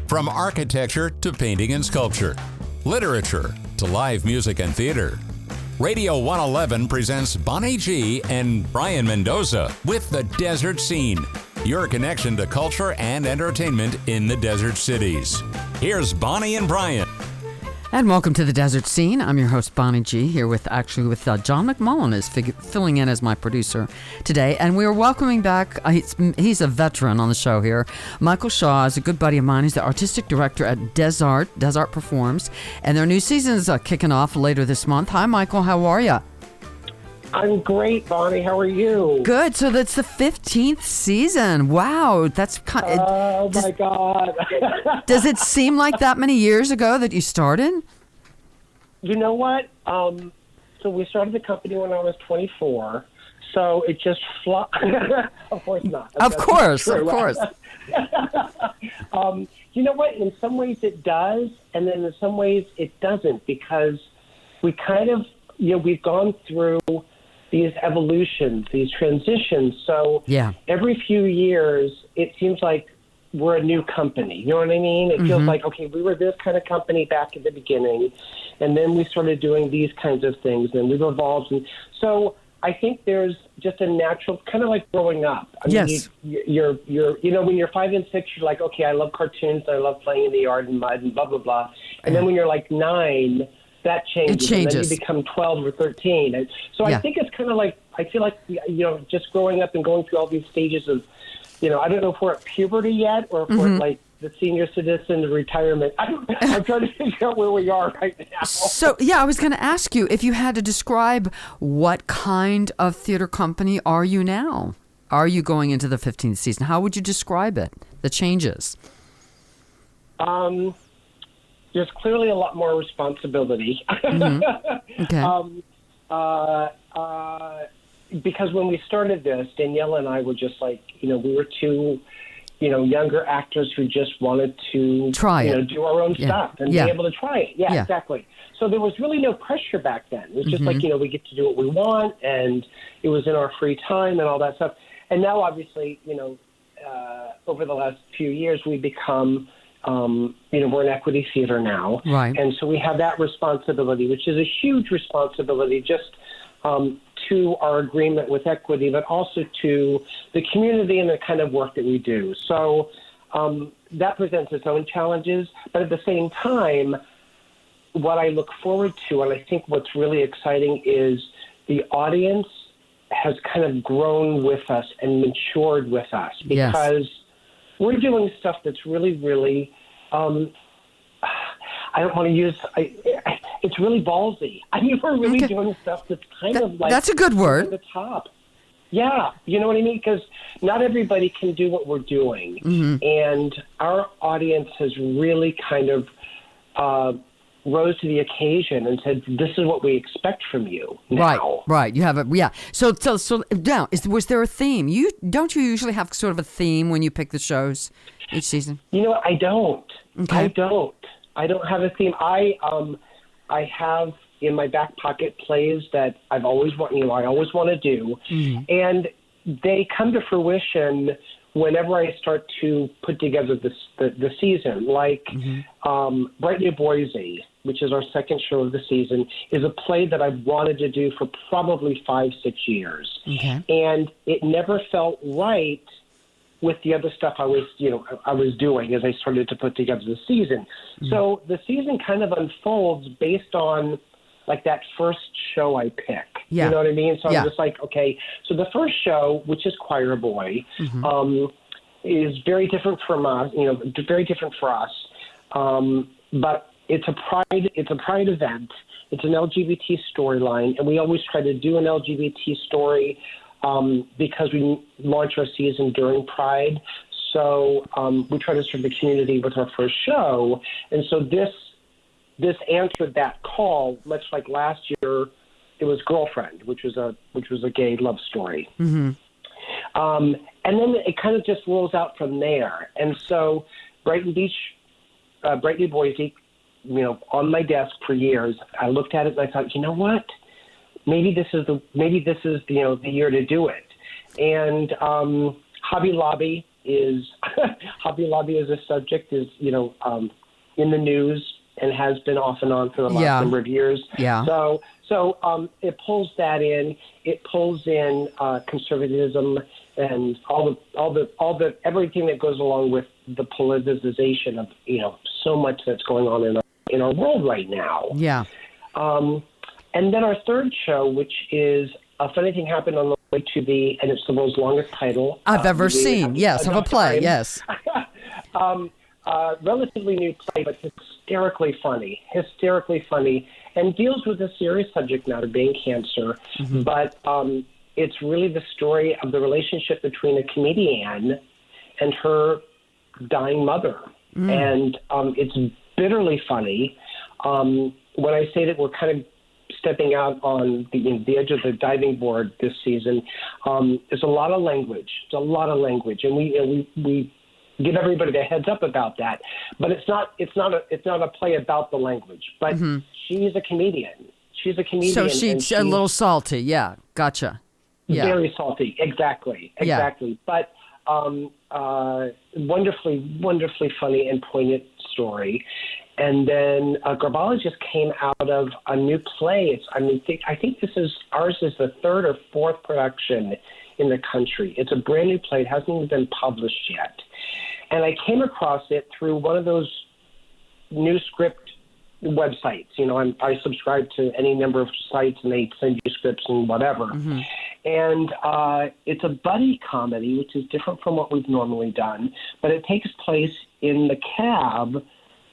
From architecture to painting and sculpture, literature to live music and theater. Radio 111 presents Bonnie G and Brian Mendoza with The Desert Scene, your connection to culture and entertainment in the desert cities. Here's Bonnie and Brian. And welcome to The Desert Scene. I'm your host, Bonnie G, here with John McMullen is filling in as my producer today. And we are welcoming back, he's a veteran on the show here. Michael Shaw is a good buddy of mine. He's the artistic director at Dezart Performs. And their new season is kicking off later this month. Hi, Michael. How are you? I'm great, Bonnie. How are you? Good. So that's the 15th season. Wow. That's kind of... my God. Does it seem like that many years ago that you started? You know what? So we started the company when I was 24. So it just Of course not. Of course. You know what? In some ways it does, and then in some ways it doesn't, because we kind of, we've gone through these evolutions, these transitions. So every few years, it seems like we're a new company. You know what I mean? It feels like, okay, we were this kind of company back at the beginning, and then we started doing these kinds of things, and we've evolved. And so I think there's just a natural, kind of like growing up. I mean, you're when you're 5 and 6, you're like, okay, I love cartoons, I love playing in the yard and mud and blah, blah, blah. And then when you're like 9, that changes. It changes. And then you become 12 or 13. And so I think it's kind of like, I feel like, just growing up and going through all these stages of, I don't know if we're at puberty yet or if we're at like the senior citizen retirement. I'm trying to figure out where we are right now. So, I was going to ask you if you had to describe what kind of theater company are you now? Are you going into the 15th season? How would you describe it, the changes? There's clearly a lot more responsibility. Okay. Because when we started this, Danielle and I were just like, we were two, younger actors who just wanted to do our own stuff and be able to try it. Yeah, exactly. So there was really no pressure back then. It was just like, we get to do what we want, and it was in our free time and all that stuff. And now, obviously, over the last few years, we've become... we're an equity theater now. Right. And so we have that responsibility, which is a huge responsibility just to our agreement with equity, but also to the community and the kind of work that we do. So that presents its own challenges. But at the same time, what I look forward to, and I think what's really exciting, is the audience has kind of grown with us and matured with us, because we're doing stuff that's really, really, I don't want to use, it's really ballsy. I mean, we're really doing stuff that's kind of like... That's a good word. Over the top. Yeah, you know what I mean? Because not everybody can do what we're doing. And our audience has really kind of rose to the occasion and said, this is what we expect from you now. Right. You have So now, was there a theme? Don't you usually have sort of a theme when you pick the shows each season? You know what? I don't. Okay. I don't have a theme. I have in my back pocket plays that I always want to do, and they come to fruition whenever I start to put together the season. Like Bright New Boise, which is our second show of the season, is a play that I've wanted to do for probably 5-6 years. Okay. And it never felt right with the other stuff I was doing as I started to put together the season. So the season kind of unfolds based on like that first show I pick. Yeah. You know what I mean? So I'm just like, okay, so the first show, which is Choir Boy, is very different from us, very different for us. But it's a pride event. It's an LGBT storyline, and we always try to do an LGBT story because we launch our season during Pride. So we try to serve the community with our first show. And so this answered that call, much like last year it was Girlfriend, which was a gay love story. And then it kind of just rolls out from there. And so Bright New Boise, on my desk for years, I looked at it and I thought, you know what? Maybe this is the year to do it. And Hobby Lobby is Hobby Lobby as a subject is, in the news and has been off and on for the last number of years. Yeah. So it pulls that in. It pulls in conservatism and all the everything that goes along with the politicization of so much that's going on in our world right now. Yeah. And then our third show, which is A Funny Thing Happened on the Way to the, and it's the world's longest title I've ever seen. Yes, of a play. Time. Yes. Relatively new play, but hysterically funny, and deals with a serious subject matter, being cancer. Mm-hmm. But it's really the story of the relationship between a comedian and her dying mother. And it's bitterly funny. When I say that we're kind of stepping out on the edge of the diving board this season, there's a lot of language. And we give everybody a heads up about that. But it's not a play about the language. But she's a comedian. So she's a little salty. Yeah, gotcha. Yeah. Very salty. Exactly. Yeah. But wonderfully funny and poignant story. And then Garbologist came out of a new play. I think ours is the third or fourth production in the country. It's a brand new play. It hasn't even been published yet. And I came across it through one of those new script websites. I subscribe to any number of sites, and they send you scripts and whatever. Mm-hmm. And it's a buddy comedy, which is different from what we've normally done, but it takes place in the cab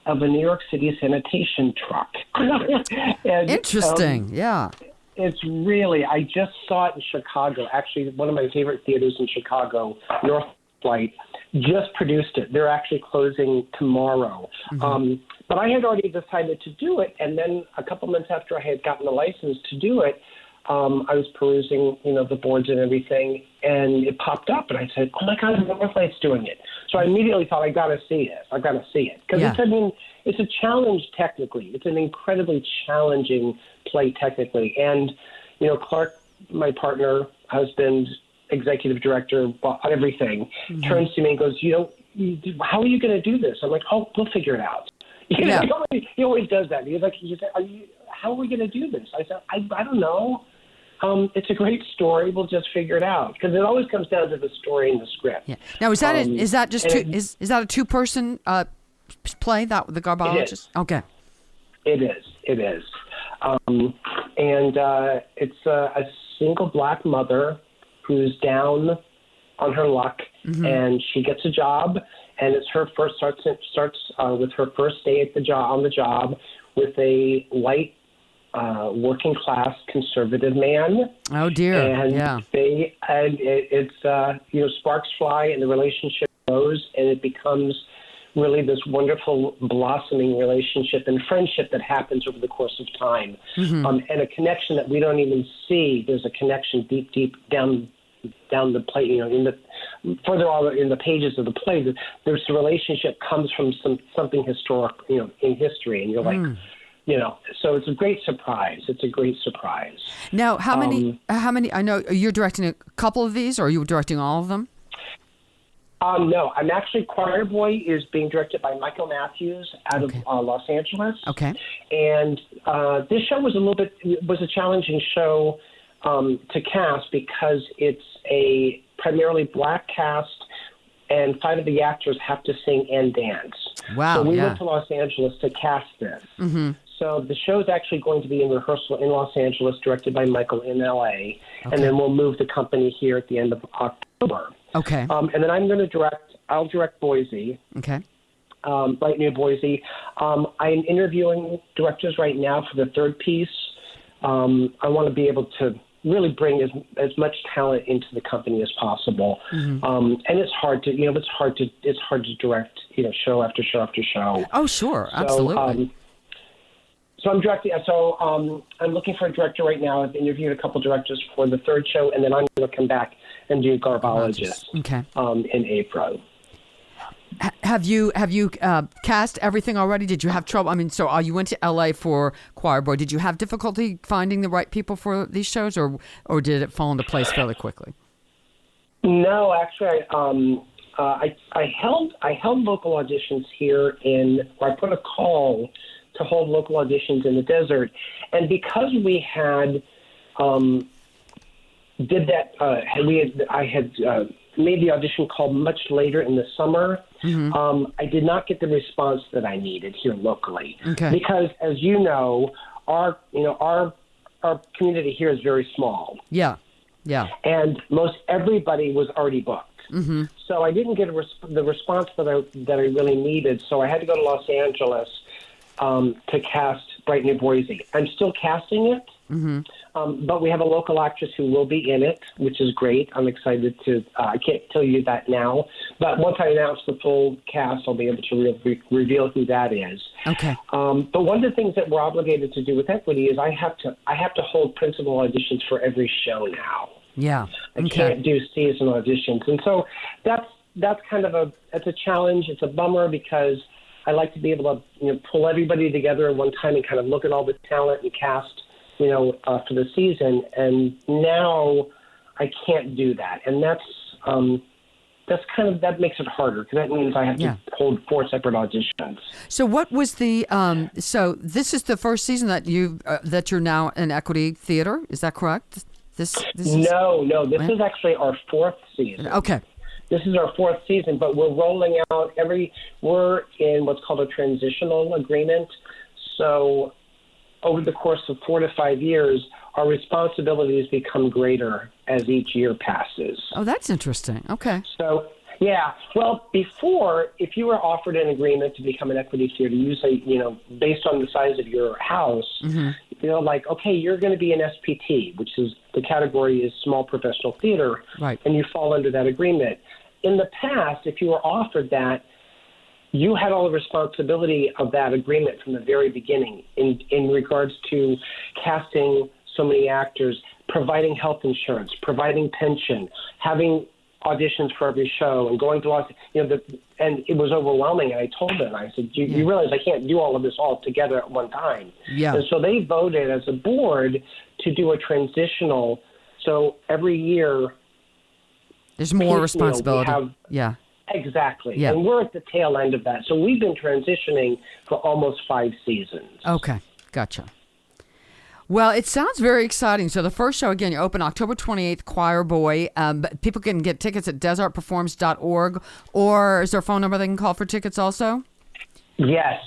of a New York City sanitation truck. And, interesting, yeah. It's really, I just saw it in Chicago. Actually, one of my favorite theaters in Chicago, North Flight, just produced it. They're actually closing tomorrow. Mm-hmm. But I had already decided to do it, and then a couple months after I had gotten the license to do it, I was perusing, the boards and everything, and it popped up, and I said, "Oh my God, Northlight's doing it!" So I immediately thought, "I got to see it. Because it's a challenge technically. It's an incredibly challenging play technically." And Clark, my partner, husband, executive director, everything, turns to me and goes, "How are you going to do this?" I'm like, "Oh, we'll figure it out." He always does that. He's like, "How are we going to do this?" I said, I don't know. It's a great story. We'll just figure it out, because it always comes down to the story and the script. Yeah. Now, is that just two? Is that a two-person play? That the Garbologist? Okay. It is. And it's a single black mother who's down on her luck, and she gets a job, and it's her first starts with her first day at on the job with a white working class conservative man. Oh dear! And it's sparks fly, and the relationship grows, and it becomes really this wonderful blossoming relationship and friendship that happens over the course of time, and a connection that we don't even see. There's a connection deep down the play. Further on in the pages of the play, there's the relationship comes from something historic, in history, and you're like. So it's a great surprise. Now, how many? I know you're directing a couple of these, or are you directing all of them? No, I'm actually. Choir Boy is being directed by Michael Matthews out of Los Angeles. Okay. And this show was a challenging show to cast, because it's a primarily black cast, and 5 of the actors have to sing and dance. Wow. So we went to Los Angeles to cast this. Mm-hmm. So the show is actually going to be in rehearsal in Los Angeles, directed by Michael in L.A., and then we'll move the company here at the end of October. Okay. And then I'll direct Boise. Okay. Bright New Boise. I'm interviewing directors right now for the third piece. I want to be able to really bring as much talent into the company as possible. And it's hard to direct, show after show after show. Oh, sure. Absolutely. So I'm directing. So I'm looking for a director right now. I've interviewed a couple directors for the third show, and then I'm going to come back and do Garbologist in April. Have you cast everything already? Did you have trouble? I mean, so you went to LA for Choir Boy. Did you have difficulty finding the right people for these shows, or did it fall into place fairly quickly? No, actually, I held local auditions here or I put a call to hold local auditions in the desert, and because we had I had made the audition call much later in the summer. I did not get the response that I needed here locally, because, as you know, our community here is very small. Yeah. And most everybody was already booked. So I didn't get the response that I really needed. So I had to go to Los Angeles to cast Bright New Boise. I'm still casting it, but we have a local actress who will be in it, which is great. I'm excited to. I can't tell you that now, but once I announce the full cast, I'll be able to reveal who that is. Okay. But one of the things that we're obligated to do with Equity is I have to hold principal auditions for every show now. Yeah. I can't do season auditions, and so that's kind of it's a challenge. It's a bummer because I like to be able to pull everybody together at one time and kind of look at all the talent and cast for the season. And now I can't do that, and that makes it harder because that means I have to hold 4 separate auditions. So what was the so this is the first season that you're now in Equity Theater, is that correct? This is This is actually our 4th season. Okay. This is our 4th season, but we're rolling out we're in what's called a transitional agreement. So over the course of 4 to 5 years, our responsibilities become greater as each year passes. Oh, that's interesting. Okay. So, yeah. Well, before, if you were offered an agreement to become an Equity Theater, you say, based on the size of your house, like, okay, you're going to be an SPT, which is the category is small professional theater, right? And you fall under that agreement. In the past, if you were offered that, you had all the responsibility of that agreement from the very beginning in regards to casting so many actors, providing health insurance, providing pension, having auditions for every show, and going to and it was overwhelming. And I told them, I said, you realize I can't do all of this all together at one time. Yeah. And so they voted as a board to do a transitional. So every year, there's more responsibility. Yeah. Exactly. Yeah. And we're at the tail end of that. So we've been transitioning for almost 5 seasons. Okay. Gotcha. Well, it sounds very exciting. So the first show, again, you open October 28th, Choir Boy. But people can get tickets at dezartperforms.org, or is there a phone number they can call for tickets also? Yes.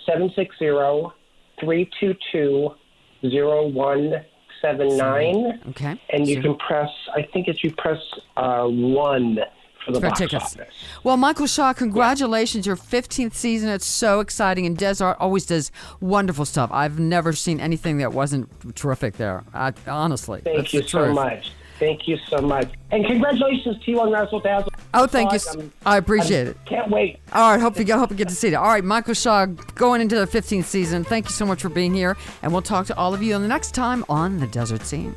760-322-0179. Okay. And you can press, I think you press 1 for the box tickets. office. Well, Michael Shaw, congratulations. Your 15th season. It's so exciting. And Dezart always does wonderful stuff. I've never seen anything that wasn't terrific there. Honestly. Thank you so much. Thank you so much. And congratulations to you on Razzle Dazzle. Oh, thank you. I appreciate it. Can't wait. All right. Hope you get to see it. All right. Michael Shaw going into the 15th season. Thank you so much for being here. And we'll talk to all of you the next time on The Dezart Scene.